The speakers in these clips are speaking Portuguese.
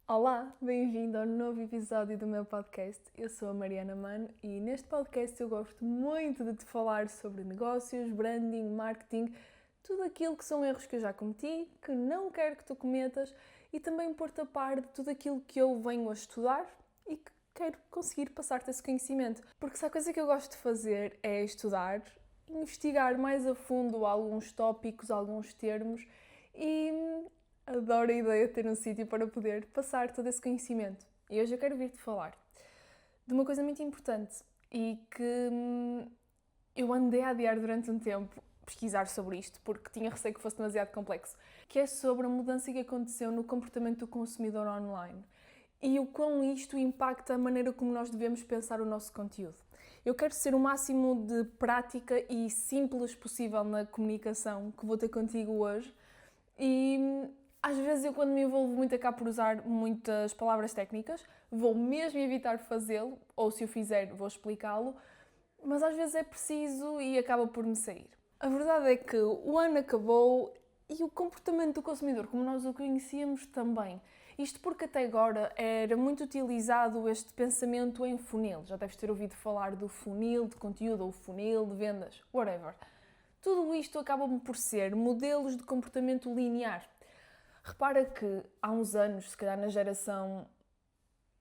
Olá, bem-vindo ao novo episódio do meu podcast. Eu sou a Mariana Mano e neste podcast eu gosto muito de te falar sobre negócios, branding, marketing, tudo aquilo que são erros que eu já cometi, que não quero que tu cometas e também pôr-te a par de tudo aquilo que eu venho a estudar e que quero conseguir passar-te esse conhecimento. Porque se há coisa que eu gosto de fazer é estudar, investigar mais a fundo alguns tópicos, alguns termos e adoro a ideia de ter um sítio para poder passar todo esse conhecimento. E hoje eu quero vir-te falar de uma coisa muito importante e que eu andei a adiar durante um tempo pesquisar sobre isto, porque tinha receio que fosse demasiado complexo, que é sobre a mudança que aconteceu no comportamento do consumidor online e o quão isto impacta a maneira como nós devemos pensar o nosso conteúdo. Eu quero ser o máximo de prática e simples possível na comunicação que vou ter contigo hoje e às vezes eu, quando me envolvo muito, acabo por usar muitas palavras técnicas, vou mesmo evitar fazê-lo, ou se o fizer, vou explicá-lo, mas às vezes é preciso e acaba por me sair. A verdade é que o ano acabou e o comportamento do consumidor, como nós o conhecíamos, também. Isto porque até agora era muito utilizado este pensamento em funil. Já deves ter ouvido falar do funil de conteúdo ou funil de vendas, whatever. Tudo isto acaba por ser modelos de comportamento linear. Repara que há uns anos, se calhar na geração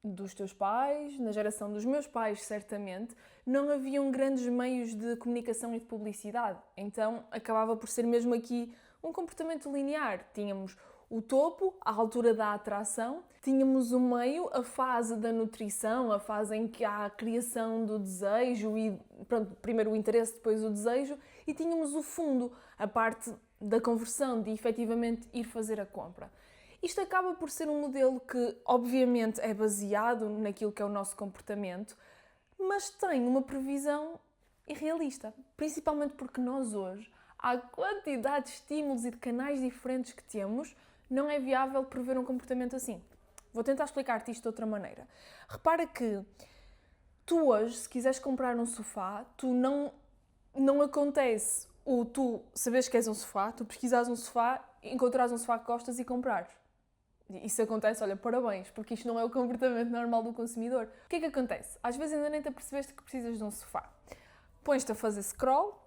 dos teus pais, na geração dos meus pais, certamente, não haviam grandes meios de comunicação e de publicidade. Então acabava por ser mesmo aqui um comportamento linear. Tínhamos o topo, a altura da atração, tínhamos o meio, a fase da nutrição, a fase em que há a criação do desejo e, pronto, primeiro o interesse, depois o desejo, e tínhamos o fundo, a parte da conversão, de efetivamente ir fazer a compra. Isto acaba por ser um modelo que, obviamente, é baseado naquilo que é o nosso comportamento, mas tem uma previsão irrealista. Principalmente porque nós hoje, à quantidade de estímulos e de canais diferentes que temos, não é viável prever um comportamento assim. Vou tentar explicar-te isto de outra maneira. Repara que tu hoje, se quiseres comprar um sofá, não acontece o tu saberes que queres um sofá, tu pesquisares um sofá, encontrares um sofá que gostas e comprares. Isso acontece, olha, parabéns, porque isto não é o comportamento normal do consumidor. O que é que acontece? Às vezes ainda nem te apercebeste que precisas de um sofá. Pões-te a fazer scroll,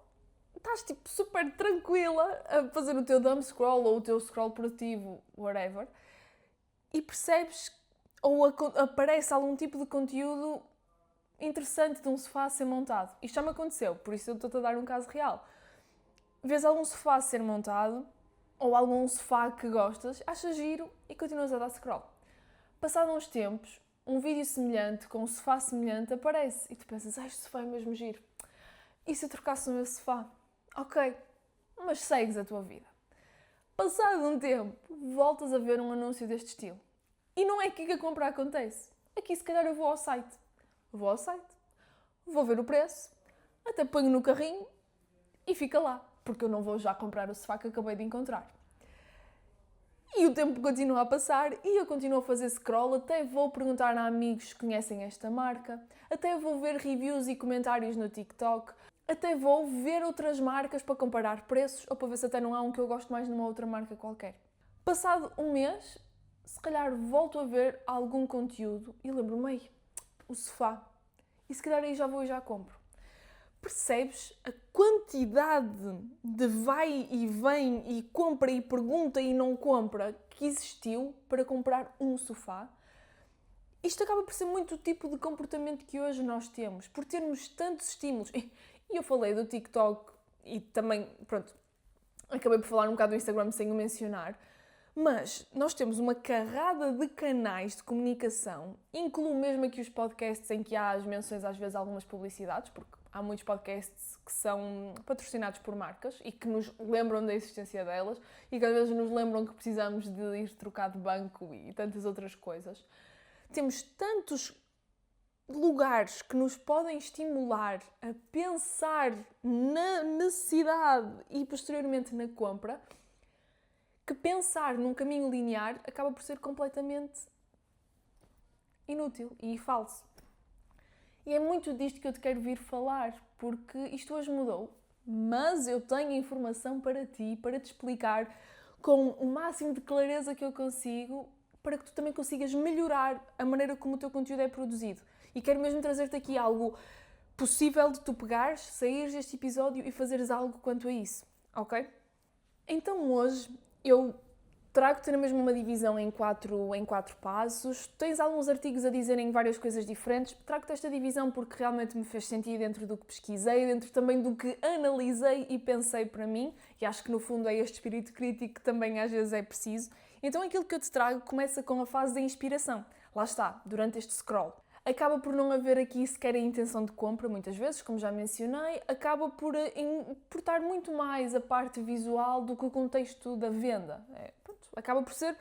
estás tipo super tranquila a fazer o teu dumb scroll ou o teu scroll produtivo, whatever, e percebes ou aparece algum tipo de conteúdo interessante de um sofá a ser montado. Isto já me aconteceu, por isso eu estou-te a dar um caso real. Vês algum sofá a ser montado, ou algum sofá que gostas, achas giro e continuas a dar scroll. Passado uns tempos, um vídeo semelhante, com um sofá semelhante, aparece e tu pensas, este sofá é mesmo giro. E se eu trocasse o meu sofá? Ok, mas segues a tua vida. Passado um tempo, voltas a ver um anúncio deste estilo. E não é aqui que a compra acontece. Aqui se calhar eu vou ao site. Vou ver o preço, até ponho no carrinho e fica lá, porque eu não vou já comprar o sofá que acabei de encontrar. E o tempo continua a passar e eu continuo a fazer scroll, até vou perguntar a amigos que conhecem esta marca, até vou ver reviews e comentários no TikTok, até vou ver outras marcas para comparar preços ou para ver se até não há um que eu gosto mais numa outra marca qualquer. Passado um mês, se calhar volto a ver algum conteúdo e lembro-me, o sofá. E se calhar aí já vou e já compro. Percebes a quantidade de vai e vem e compra e pergunta e não compra que existiu para comprar um sofá? Isto acaba por ser muito o tipo de comportamento que hoje nós temos, por termos tantos estímulos. E eu falei do TikTok e também, pronto, acabei por falar um bocado do Instagram sem o mencionar, mas nós temos uma carrada de canais de comunicação, incluo mesmo aqui os podcasts em que há as menções às vezes algumas publicidades, porque há muitos podcasts que são patrocinados por marcas e que nos lembram da existência delas e que às vezes nos lembram que precisamos de ir trocar de banco e tantas outras coisas. Temos tantos lugares que nos podem estimular a pensar na necessidade e posteriormente na compra, que pensar num caminho linear acaba por ser completamente inútil e falso. E é muito disto que eu te quero vir falar, porque isto hoje mudou, mas eu tenho informação para ti, para te explicar com o máximo de clareza que eu consigo para que tu também consigas melhorar a maneira como o teu conteúdo é produzido. E quero mesmo trazer-te aqui algo possível de tu pegares, saíres deste episódio e fazeres algo quanto a isso, ok? Então hoje eu trago-te na mesma uma divisão em quatro passos. Tens alguns artigos a dizerem várias coisas diferentes. Trago-te esta divisão porque realmente me fez sentido dentro do que pesquisei, dentro também do que analisei e pensei para mim. E acho que no fundo é este espírito crítico que também às vezes é preciso. Então aquilo que eu te trago começa com a fase da inspiração. Lá está, durante este scroll. Acaba por não haver aqui sequer a intenção de compra, muitas vezes, como já mencionei, acaba por importar muito mais a parte visual do que o contexto da venda. Acaba por ser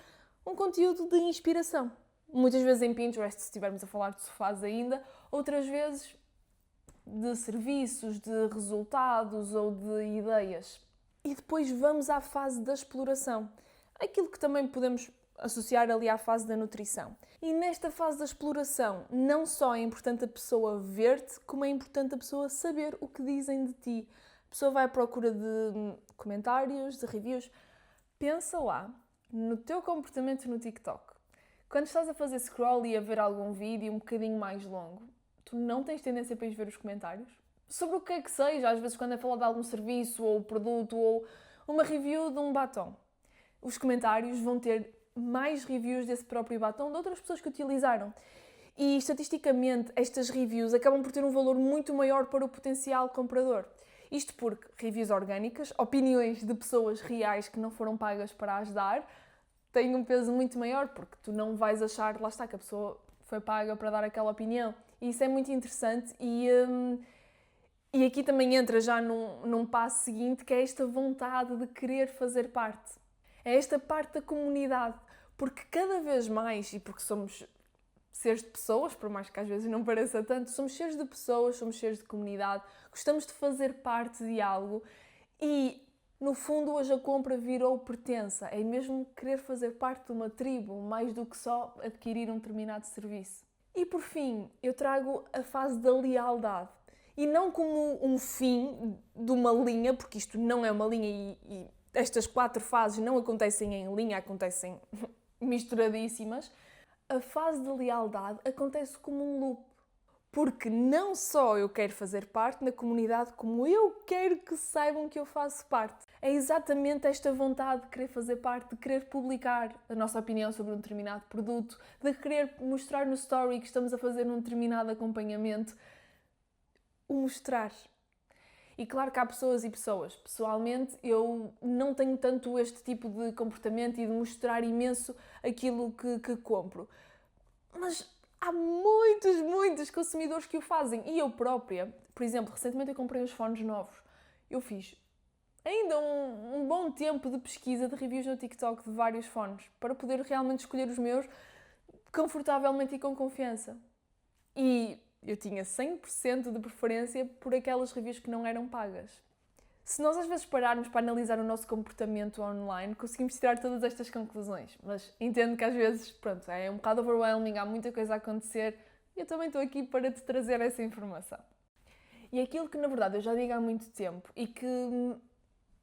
um conteúdo de inspiração. Muitas vezes em Pinterest, se estivermos a falar de sofás ainda, outras vezes de serviços, de resultados ou de ideias. E depois vamos à fase da exploração. Aquilo que também podemos associar ali à fase da nutrição. E nesta fase da exploração, não só é importante a pessoa ver-te, como é importante a pessoa saber o que dizem de ti. A pessoa vai à procura de comentários, de reviews. Pensa lá no teu comportamento no TikTok. Quando estás a fazer scroll e a ver algum vídeo um bocadinho mais longo, tu não tens tendência para ir ver os comentários? Sobre o que é que seja, às vezes quando é falar de algum serviço ou produto ou uma review de um batom. Os comentários vão ter mais reviews desse próprio batom de outras pessoas que utilizaram. E, estatisticamente, estas reviews acabam por ter um valor muito maior para o potencial comprador. Isto porque reviews orgânicas, opiniões de pessoas reais que não foram pagas para ajudar, têm um peso muito maior, porque tu não vais achar, lá está, que a pessoa foi paga para dar aquela opinião. E isso é muito interessante e aqui também entra já num passo seguinte, que é esta vontade de querer fazer parte. É esta parte da comunidade. Porque cada vez mais, e porque somos seres de pessoas, por mais que às vezes não pareça tanto, somos seres de pessoas, somos seres de comunidade, gostamos de fazer parte de algo e, no fundo, hoje a compra virou pertença. É mesmo querer fazer parte de uma tribo, mais do que só adquirir um determinado serviço. E, por fim, eu trago a fase da lealdade. E não como um fim de uma linha, porque isto não é uma linha e estas 4 fases não acontecem em linha, acontecem misturadíssimas. A fase de lealdade acontece como um loop. Porque não só eu quero fazer parte na comunidade, como eu quero que saibam que eu faço parte. É exatamente esta vontade de querer fazer parte, de querer publicar a nossa opinião sobre um determinado produto, de querer mostrar no story que estamos a fazer um determinado acompanhamento. O mostrar. E claro que há pessoas e pessoas. Pessoalmente, eu não tenho tanto este tipo de comportamento e de mostrar imenso aquilo que compro. Mas há muitos consumidores que o fazem. E eu própria, por exemplo, recentemente eu comprei uns fones novos. Eu fiz ainda um bom tempo de pesquisa de reviews no TikTok de vários fones para poder realmente escolher os meus confortavelmente e com confiança. E eu tinha 100% de preferência por aquelas reviews que não eram pagas. Se nós às vezes pararmos para analisar o nosso comportamento online, conseguimos tirar todas estas conclusões. Mas entendo que às vezes, pronto, é um bocado overwhelming, há muita coisa a acontecer e eu também estou aqui para te trazer essa informação. E aquilo que na verdade eu já digo há muito tempo e que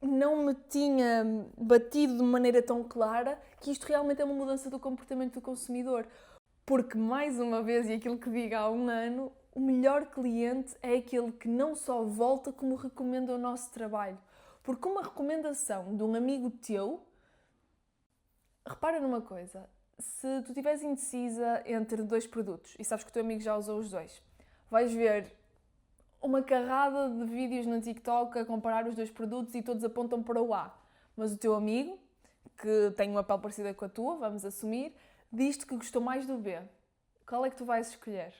não me tinha batido de maneira tão clara, que isto realmente é uma mudança do comportamento do consumidor. Porque, mais uma vez, e aquilo que digo há um ano, o melhor cliente é aquele que não só volta, como recomenda o nosso trabalho. Porque uma recomendação de um amigo teu, repara numa coisa, se tu estiveres indecisa entre 2 produtos e sabes que o teu amigo já usou os 2, vais ver uma carrada de vídeos no TikTok a comparar os 2 produtos e todos apontam para o A. Mas o teu amigo, que tem uma pele parecida com a tua, vamos assumir, diz-te que gostou mais do B. Qual é que tu vais escolher?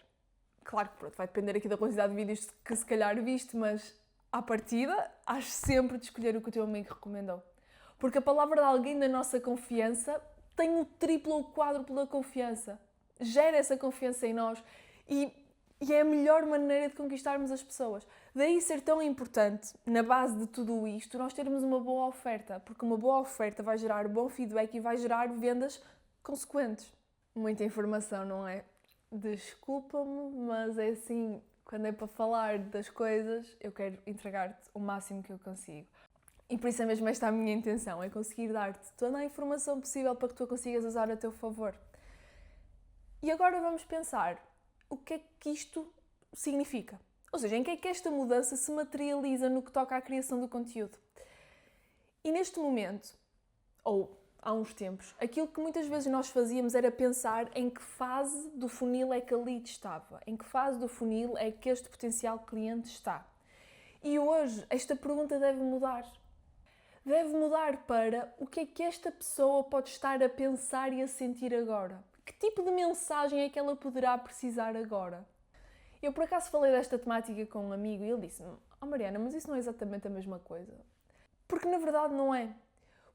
Claro que pronto, vai depender aqui da quantidade de vídeos que se calhar viste, mas à partida, has sempre de escolher o que o teu amigo recomendou. Porque a palavra de alguém da nossa confiança tem o triplo ou o quádruplo da confiança. Gera essa confiança em nós e é a melhor maneira de conquistarmos as pessoas. Daí ser tão importante, na base de tudo isto, nós termos uma boa oferta. Porque uma boa oferta vai gerar bom feedback e vai gerar vendas consequentes. Muita informação, não é? Desculpa-me, mas é assim, quando é para falar das coisas, eu quero entregar-te o máximo que eu consigo. E por isso é mesmo esta a minha intenção, é conseguir dar-te toda a informação possível para que tu a consigas usar a teu favor. E agora vamos pensar o que é que isto significa. Ou seja, em que é que esta mudança se materializa no que toca à criação do conteúdo. E neste momento, ou há uns tempos, aquilo que muitas vezes nós fazíamos era pensar em que fase do funil é que a lead estava, em que fase do funil é que este potencial cliente está. E hoje esta pergunta deve mudar. Deve mudar para o que é que esta pessoa pode estar a pensar e a sentir agora. Que tipo de mensagem é que ela poderá precisar agora? Eu por acaso falei desta temática com um amigo e ele disse-me: "Oh Mariana, mas isso não é exatamente a mesma coisa." Porque na verdade não é.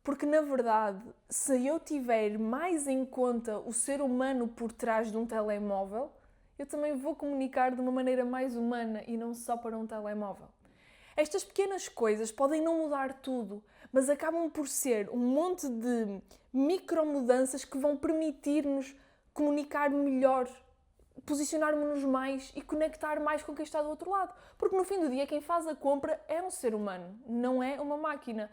Porque na verdade, se eu tiver mais em conta o ser humano por trás de um telemóvel, eu também vou comunicar de uma maneira mais humana e não só para um telemóvel. Estas pequenas coisas podem não mudar tudo, mas acabam por ser um monte de micromudanças que vão permitir-nos comunicar melhor, posicionar-nos mais e conectar mais com quem está do outro lado. Porque no fim do dia quem faz a compra é um ser humano, não é uma máquina.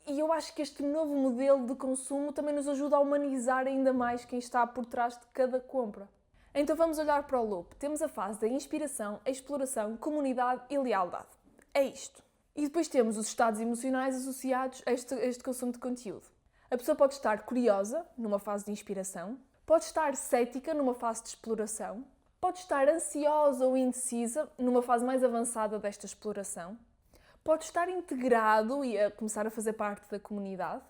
E eu acho que este novo modelo de consumo também nos ajuda a humanizar ainda mais quem está por trás de cada compra. Então vamos olhar para o loop. Temos a fase da inspiração, a exploração, comunidade e lealdade. É isto. E depois temos os estados emocionais associados a este consumo de conteúdo. A pessoa pode estar curiosa, numa fase de inspiração, pode estar cética, numa fase de exploração, pode estar ansiosa ou indecisa, numa fase mais avançada desta exploração, pode estar integrado e a começar a fazer parte da comunidade,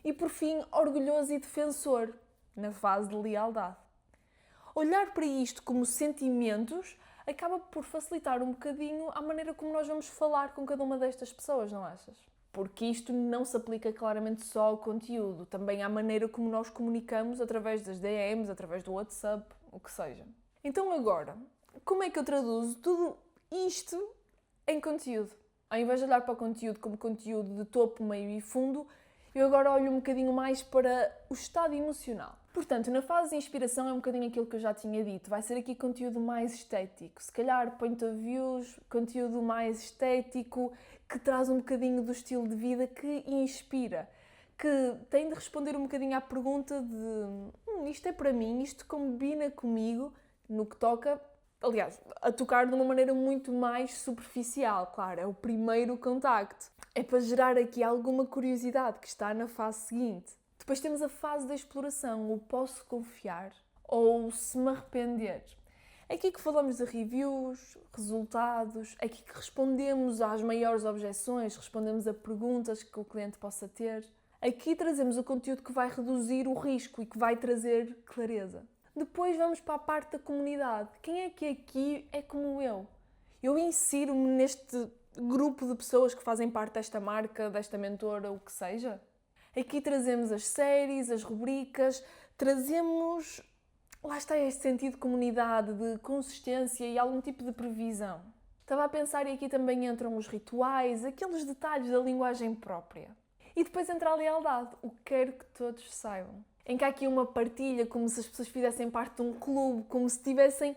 e por fim, orgulhoso e defensor, na fase de lealdade. Olhar para isto como sentimentos acaba por facilitar um bocadinho a maneira como nós vamos falar com cada uma destas pessoas, não achas? Porque isto não se aplica claramente só ao conteúdo, também à maneira como nós comunicamos através das DMs, através do WhatsApp, o que seja. Então agora, como é que eu traduzo tudo isto em conteúdo? Ao invés de olhar para o conteúdo como conteúdo de topo, meio e fundo, eu agora olho um bocadinho mais para o estado emocional. Portanto, na fase de inspiração é um bocadinho aquilo que eu já tinha dito. Vai ser aqui conteúdo mais estético. Se calhar point of views, conteúdo mais estético, que traz um bocadinho do estilo de vida que inspira. Que tem de responder um bocadinho à pergunta de isto é para mim, isto combina comigo, no que toca, aliás, a tocar de uma maneira muito mais superficial, claro, é o primeiro contacto. É para gerar aqui alguma curiosidade que está na fase seguinte. Depois temos a fase da exploração, o posso confiar ou se me arrepender. É aqui que falamos de reviews, resultados, é aqui que respondemos às maiores objeções, respondemos a perguntas que o cliente possa ter. Aqui trazemos o conteúdo que vai reduzir o risco e que vai trazer clareza. Depois vamos para a parte da comunidade. Quem é que aqui é como eu? Eu insiro-me neste grupo de pessoas que fazem parte desta marca, desta mentora, o que seja. Aqui trazemos as séries, as rubricas, trazemos, lá está este sentido de comunidade, de consistência e algum tipo de previsão. Estava a pensar e aqui também entram os rituais, aqueles detalhes da linguagem própria. E depois entra a lealdade, o que quero que todos saibam. Em que há aqui uma partilha, como se as pessoas fizessem parte de um clube, como se tivessem,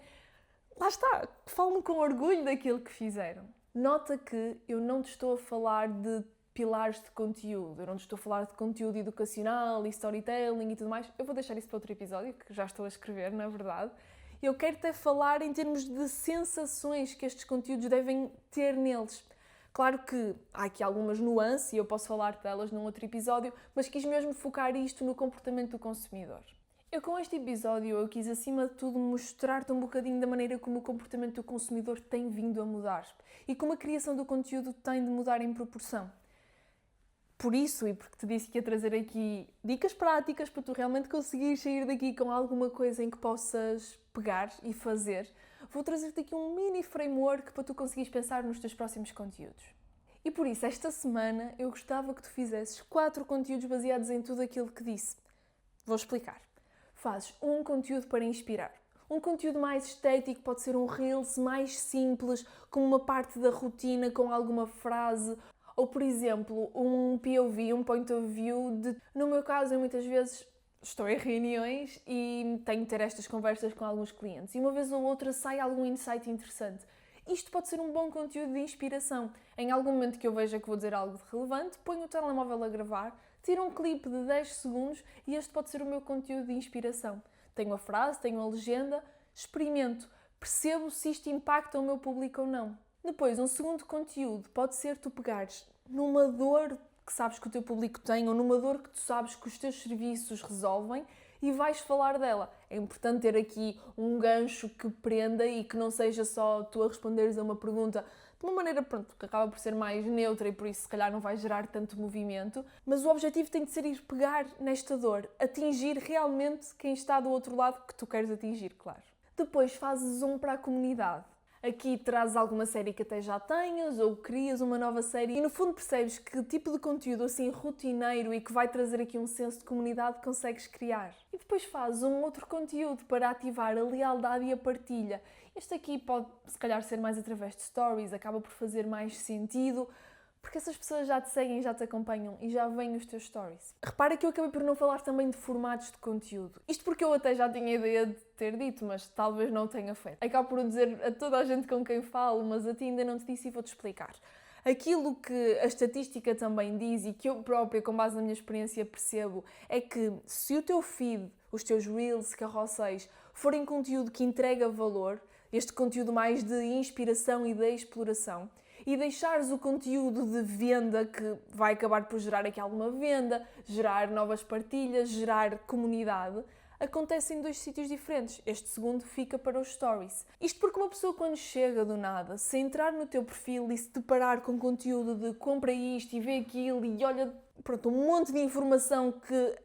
lá está, falam com orgulho daquilo que fizeram. Nota que eu não te estou a falar de pilares de conteúdo, eu não te estou a falar de conteúdo educacional e storytelling e tudo mais. Eu vou deixar isso para outro episódio, que já estou a escrever, na verdade. Eu quero-te falar em termos de sensações que estes conteúdos devem ter neles. Claro que há aqui algumas nuances e eu posso falar delas num outro episódio, mas quis mesmo focar isto no comportamento do consumidor. Eu com este episódio eu quis acima de tudo mostrar-te um bocadinho da maneira como o comportamento do consumidor tem vindo a mudar e como a criação do conteúdo tem de mudar em proporção. Por isso, e porque te disse que ia trazer aqui dicas práticas para tu realmente conseguires sair daqui com alguma coisa em que possas pegar e fazer, vou trazer-te aqui um mini framework para tu conseguires pensar nos teus próximos conteúdos. E por isso, esta semana, eu gostava que tu fizesses 4 conteúdos baseados em tudo aquilo que disse. Vou explicar. Fazes um conteúdo para inspirar. Um conteúdo mais estético pode ser um Reels mais simples, com uma parte da rotina, com alguma frase. Ou, por exemplo, um POV, um point of view. No meu caso, eu muitas vezes estou em reuniões e tenho de ter estas conversas com alguns clientes. E uma vez ou outra sai algum insight interessante. Isto pode ser um bom conteúdo de inspiração. Em algum momento que eu veja que vou dizer algo de relevante, ponho o telemóvel a gravar, tiro um clipe de 10 segundos e este pode ser o meu conteúdo de inspiração. tenho a frase, tenho a legenda, experimento, percebo se isto impacta o meu público ou não. Depois, um segundo conteúdo pode ser tu pegares numa dor que sabes que o teu público tem ou numa dor que tu sabes que os teus serviços resolvem e vais falar dela. É importante ter aqui um gancho que prenda e que não seja só tu a responderes a uma pergunta de uma maneira, pronto, que acaba por ser mais neutra e por isso se calhar não vai gerar tanto movimento, mas o objetivo tem de ser ir pegar nesta dor, atingir realmente quem está do outro lado que tu queres atingir, claro. Depois fazes um para a comunidade. Aqui trazes alguma série que até já tenhas ou crias uma nova série e no fundo percebes que tipo de conteúdo assim rotineiro e que vai trazer aqui um senso de comunidade consegues criar. E depois fazes um outro conteúdo para ativar a lealdade e a partilha. Este aqui pode se calhar ser mais através de stories, acaba por fazer mais sentido, porque essas pessoas já te seguem, já te acompanham e já veem os teus stories. Repara que eu acabei por não falar também de formatos de conteúdo. Isto porque eu até já tinha ideia de ter dito, mas talvez não o tenha feito. Acabo por dizer a toda a gente com quem falo, mas a ti ainda não te disse e vou-te explicar. Aquilo que a estatística também diz e que eu própria, com base na minha experiência, percebo, é que se o teu feed, os teus reels, carrosséis, forem conteúdo que entrega valor, este conteúdo mais de inspiração e de exploração, e deixares o conteúdo de venda que vai acabar por gerar aqui alguma venda, gerar novas partilhas, gerar comunidade, acontece em 2 sítios diferentes. Este segundo fica para os stories. Isto porque uma pessoa quando chega do nada, se entrar no teu perfil e se deparar com conteúdo de compra isto e vê aquilo e olha, pronto, um monte de informação que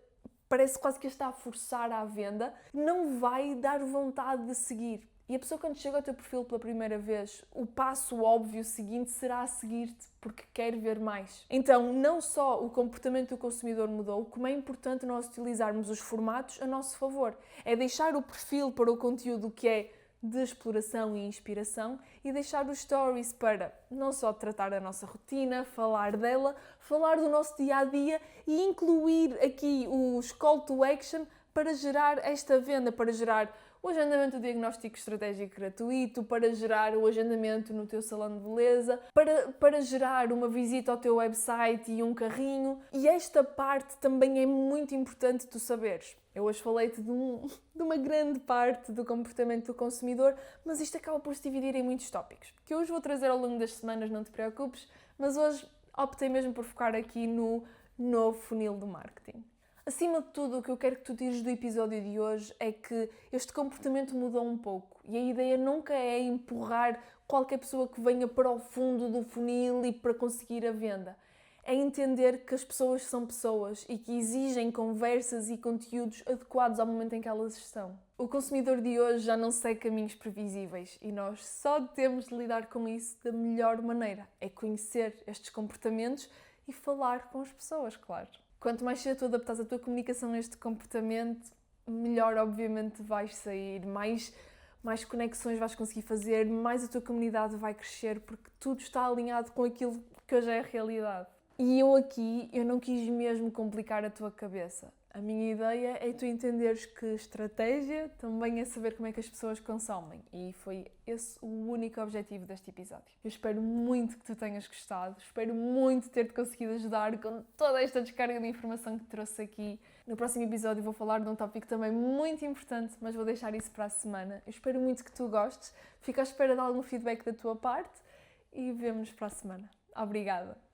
parece quase que a está a forçar à venda, não vai dar vontade de seguir. E a pessoa quando chega ao teu perfil pela primeira vez, o passo óbvio seguinte será a seguir-te porque quer ver mais. Então, não só o comportamento do consumidor mudou, como é importante nós utilizarmos os formatos a nosso favor. É deixar o perfil para o conteúdo que é de exploração e inspiração e deixar os stories para não só tratar da nossa rotina, falar dela, falar do nosso dia-a-dia e incluir aqui os call to action para gerar esta venda, para gerar o agendamento do diagnóstico estratégico gratuito, para gerar o agendamento no teu salão de beleza, para gerar uma visita ao teu website e um carrinho. E esta parte também é muito importante tu saberes. Eu hoje falei-te de uma grande parte do comportamento do consumidor, mas isto acaba por se dividir em muitos tópicos, que eu hoje vou trazer ao longo das semanas, não te preocupes, mas hoje optei mesmo por focar aqui no novo funil do marketing. Acima de tudo, o que eu quero que tu tires do episódio de hoje é que este comportamento mudou um pouco e a ideia nunca é empurrar qualquer pessoa que venha para o fundo do funil e para conseguir a venda. É entender que as pessoas são pessoas e que exigem conversas e conteúdos adequados ao momento em que elas estão. O consumidor de hoje já não segue caminhos previsíveis e nós só temos de lidar com isso da melhor maneira. É conhecer estes comportamentos e falar com as pessoas, claro. Quanto mais cedo tu adaptares a tua comunicação a este comportamento, melhor obviamente vais sair, mais conexões vais conseguir fazer, mais a tua comunidade vai crescer, porque tudo está alinhado com aquilo que hoje é a realidade. E eu não quis mesmo complicar a tua cabeça. A minha ideia é tu entenderes que estratégia também é saber como é que as pessoas consomem. E foi esse o único objetivo deste episódio. Eu espero muito que tu tenhas gostado, espero muito ter-te conseguido ajudar com toda esta descarga de informação que te trouxe aqui. No próximo episódio vou falar de um tópico também muito importante, mas vou deixar isso para a semana. Eu espero muito que tu gostes, fico à espera de algum feedback da tua parte e vemo-nos para a semana. Obrigada!